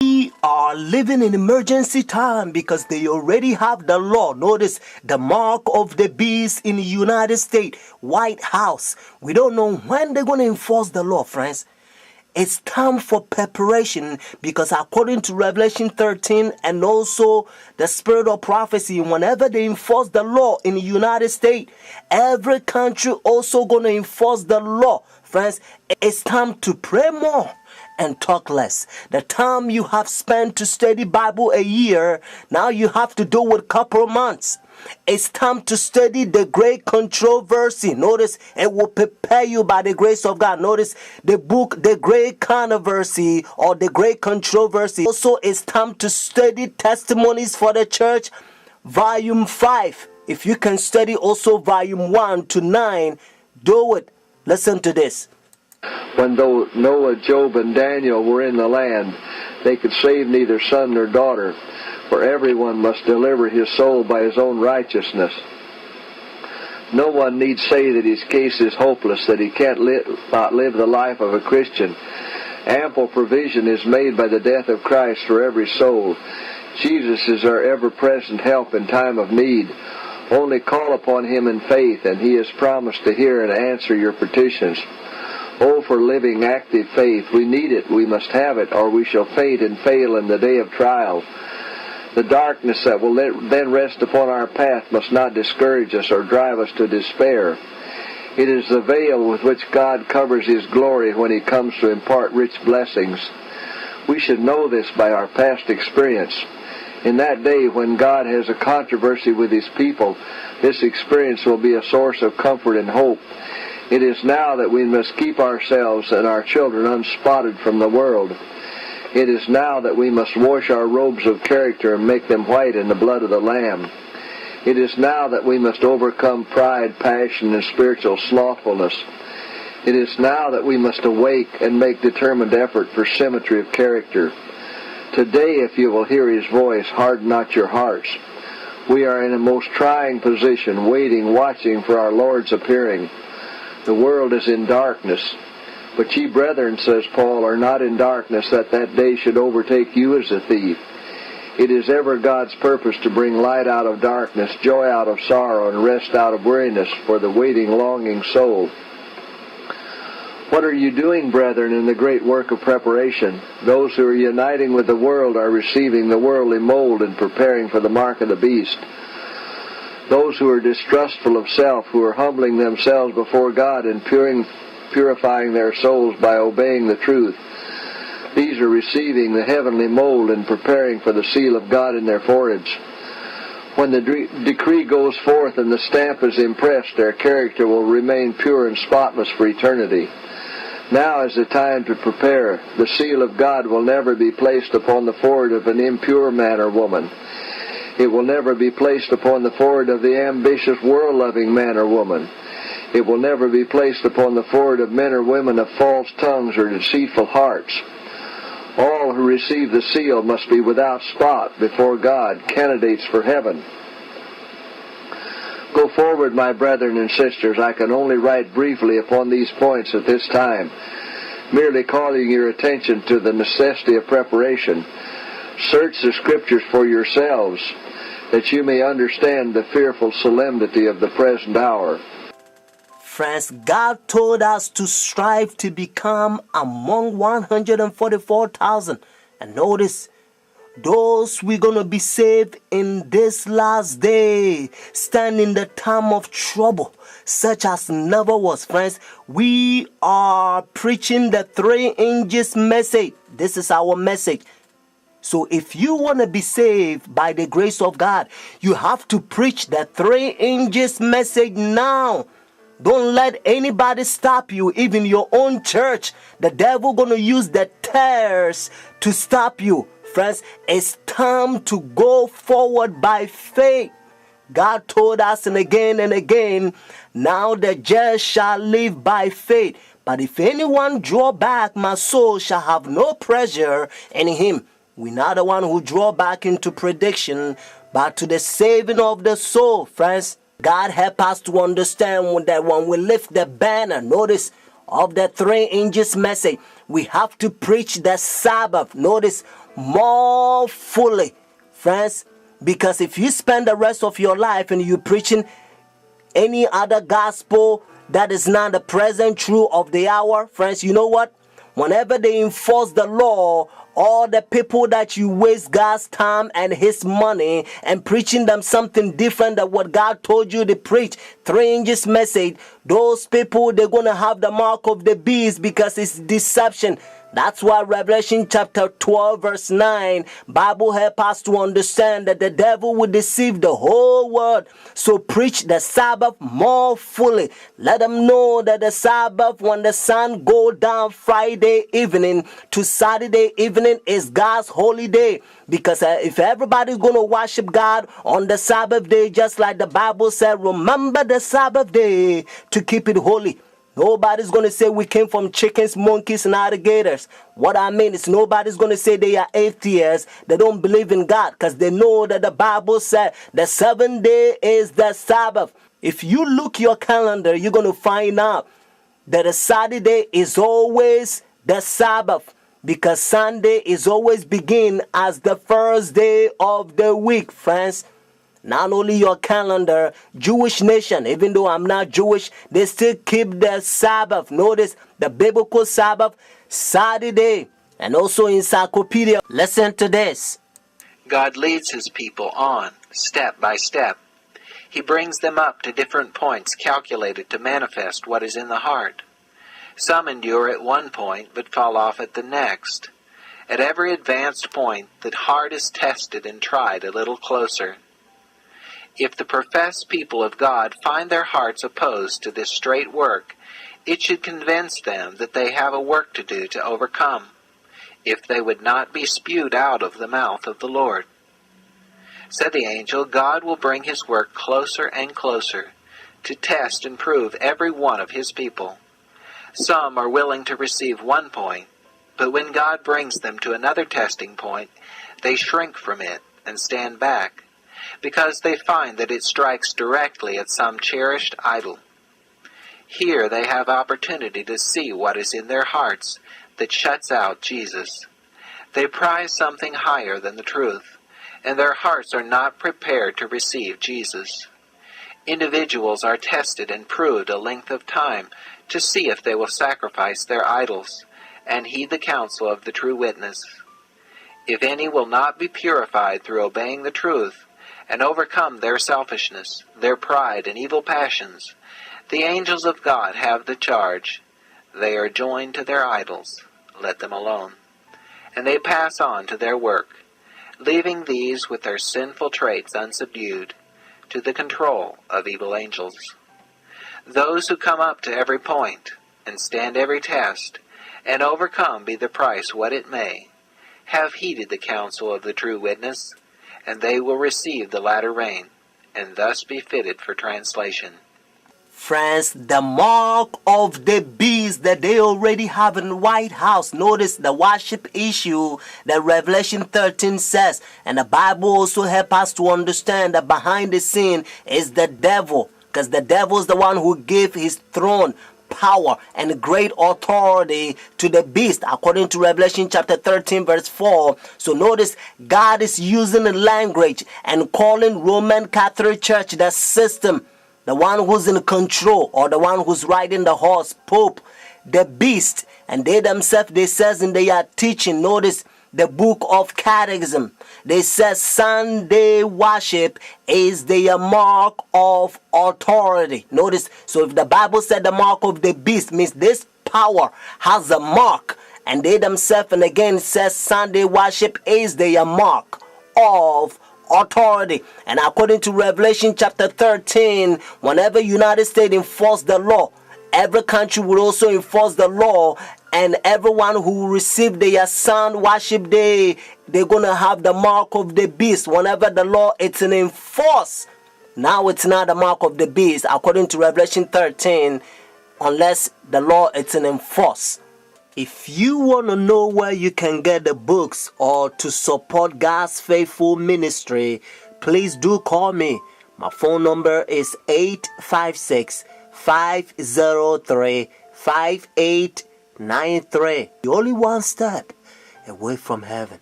We are living in emergency time because they already have the law. Notice the mark of the beast in the United States, White House. We don't know when they're going to enforce the law, friends. It's time for preparation because according to Revelation 13 and also the spirit of prophecy, whenever they enforce the law in the United States, every country also going to enforce the law. Friends, it's time to pray more and talk less. The time you have spent to study Bible a year, now you have to do it a couple of months. It's time to study the great controversy. Notice it will prepare you by the grace of God. Notice the book, The Great Controversy or The Great Controversy. Also, it's time to study Testimonies for the Church, Volume 5. If you can study also Volume 1 to 9, do it. Listen to this. When though Noah, Job, and Daniel were in the land, they could save neither son nor daughter, for everyone must deliver his soul by his own righteousness. No one need say that his case is hopeless, that he can't not live the life of a Christian. Ample provision is made by the death of Christ for every soul. Jesus is our ever-present help in time of need. Only call upon him in faith, and he has promised to hear and answer your petitions. Oh, for living, active faith. We need it, we must have it, or we shall faint and fail in the day of trial. The darkness that will then rest upon our path must not discourage us or drive us to despair. It is the veil with which God covers his glory when he comes to impart rich blessings. We should know this by our past experience. In that day when God has a controversy with his people, this experience will be a source of comfort and hope. It is now that we must keep ourselves and our children unspotted from the world. It is now that we must wash our robes of character and make them white in the blood of the Lamb. It is now that we must overcome pride, passion, and spiritual slothfulness. It is now that we must awake and make determined effort for symmetry of character. Today, if you will hear his voice, harden not your hearts. We are in a most trying position, waiting, watching for our Lord's appearing. The world is in darkness. But ye brethren, says Paul, are not in darkness, that day should overtake you as a thief. It is ever God's purpose to bring light out of darkness, joy out of sorrow, and rest out of weariness for the waiting, longing soul. What are you doing, brethren, in the great work of preparation? Those who are uniting with the world are receiving the worldly mold and preparing for the mark of the beast. Those who are distrustful of self, who are humbling themselves before God and purifying their souls by obeying the truth, these are receiving the heavenly mold and preparing for the seal of God in their foreheads. When the decree goes forth and the stamp is impressed, their character will remain pure and spotless for eternity. Now is the time to prepare. The seal of God will never be placed upon the forehead of an impure man or woman. It will never be placed upon the forehead of the ambitious, world-loving man or woman. It will never be placed upon the forehead of men or women of false tongues or deceitful hearts. All who receive the seal must be without spot before God, candidates for heaven. Go forward, my brethren and sisters. I can only write briefly upon these points at this time, merely calling your attention to the necessity of preparation. Search the Scriptures for yourselves, that you may understand the fearful solemnity of the present hour. Friends, God told us to strive to become among 144,000. And notice, those we're going to be saved in this last day, stand in the time of trouble, such as never was. Friends, we are preaching the 3 inches message. This is our message. So if you want to be saved by the grace of God, you have to preach the 3 inches message now. Don't let anybody stop you, even your own church. The devil going to use the tares to stop you. Friends, it's time to go forward by faith. God told us and again, now the just shall live by faith. But if anyone draw back, my soul shall have no pleasure in him. We're not the one who draw back into prediction, but to the saving of the soul, friends. God help us to understand that when we lift the banner, notice, of the 3 inches message, we have to preach the Sabbath. Notice, more fully, friends. Because if you spend the rest of your life and you preaching any other gospel that is not the present truth of the hour, friends, you know what? Whenever they enforce the law, all the people that you waste God's time and his money and preaching them something different than what God told you to preach, 3 inches message, those people, they're going to have the mark of the beast because it's deception. That's why Revelation chapter 12 verse 9, Bible help us to understand that the devil will deceive the whole world. So preach the Sabbath more fully. Let them know that the Sabbath, when the sun go down Friday evening to Saturday evening, is God's holy day. Because if everybody's going to worship God on the Sabbath day, just like the Bible said, remember the Sabbath day to keep it holy. Nobody's going to say we came from chickens, monkeys, and alligators. What I mean is nobody's going to say they are atheists. They don't believe in God because they know that the Bible said the 7th day is the Sabbath. If you look your calendar, you're going to find out that the Saturday is always the Sabbath because Sunday is always begin as the first day of the week, friends. Not only your calendar, Jewish nation, even though I'm not Jewish, they still keep the Sabbath. Notice the biblical Sabbath, Saturday, and also encyclopedia. Listen to this. God leads his people on, step by step. He brings them up to different points calculated to manifest what is in the heart. Some endure at one point, but fall off at the next. At every advanced point, the heart is tested and tried a little closer. If the professed people of God find their hearts opposed to this straight work, it should convince them that they have a work to do to overcome, if they would not be spewed out of the mouth of the Lord. Said the angel, God will bring his work closer and closer, to test and prove every one of his people. Some are willing to receive one point, but when God brings them to another testing point, they shrink from it and stand back, because they find that it strikes directly at some cherished idol. Here they have opportunity to see what is in their hearts that shuts out Jesus. They prize something higher than the truth, and their hearts are not prepared to receive Jesus. Individuals are tested and proved a length of time to see if they will sacrifice their idols and heed the counsel of the true witness. If any will not be purified through obeying the truth, and overcome their selfishness, their pride, and evil passions, the angels of God have the charge. They are joined to their idols. Let them alone. And they pass on to their work, leaving these with their sinful traits unsubdued, to the control of evil angels. Those who come up to every point, and stand every test, and overcome be the price what it may, have heeded the counsel of the true witness, and they will receive the latter rain, and thus be fitted for translation. Friends, the mark of the beast that they already have in the White House. Notice the worship issue that Revelation 13 says. And the Bible also helps us to understand that behind the scene is the devil. Because the devil is the one who gave his throne, power, and great authority to the beast, according to Revelation chapter 13 verse 4. So notice God is using the language and calling Roman Catholic Church the system, the one who's in control, or the one who's riding the horse, Pope, the beast. And they themselves, they says in their teaching, notice the book of Catechism, they say Sunday worship is the mark of authority. Notice, so if the Bible said the mark of the beast, means this power has a mark. And they themselves, and again, says Sunday worship is the mark of authority. And according to Revelation chapter 13, whenever United States enforce the law, every country will also enforce the law, and everyone who will receive their sun worship day, they're going to have the mark of the beast. Whenever the law it's in enforce, now it's not the mark of the beast, according to Revelation 13, unless the law it's in enforce. If you want to know where you can get the books or to support God's faithful ministry, please do call me. My phone number is 856-503-5893. You're only one step away from heaven.